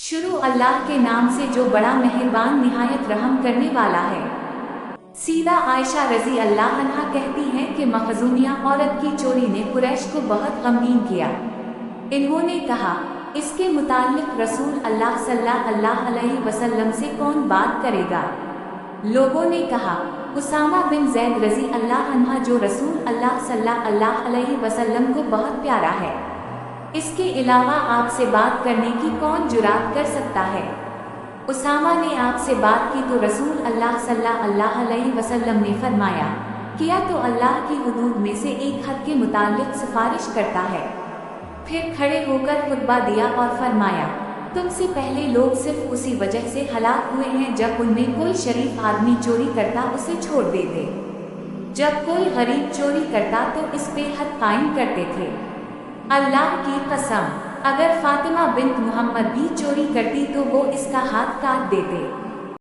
शुरू अल्लाह के नाम से जो बड़ा मेहरबान निहायत रहम करने वाला है। सीदा आयशा रजी अल्लाह अन्हा कहती हैं कि मखजूमिया औरत की चोरी ने कुरैश को बहुत गमगीन किया। इन्होंने कहा, इसके मुताल्लिक रसूल अल्लाह सल्लल्लाहु अलैहि वसल्लम से कौन बात करेगा। लोगों ने कहा, उसामा बिन ज़ैद रजी अल्लाह अन्हा जो रसूल अल्लाह सल्लल्लाहु अलैहि वसल्लम को बहुत प्यारा है, इसके अलावा आपसे बात करने की कौन जुरात कर सकता है। उसामा ने आपसे बात की तो रसूल अल्लाह सल्लल्लाहु अलैहि वसल्लम ने फरमाया, किया तो अल्लाह की हुदूद में से एक हद के मुताल्लिक सिफारिश करता है। फिर खड़े होकर खुतबा दिया और फरमाया, तुमसे पहले लोग सिर्फ उसी वजह से हलाक हुए हैं जब उनमें कोई शरीफ आदमी चोरी करता उसे छोड़ देते, जब कोई गरीब चोरी करता तो इस पे हद कायम करते थे। अल्लाह की कसम, अगर फातिमा बिन्त मुहम्मद भी चोरी करती तो वो इसका हाथ काट देते।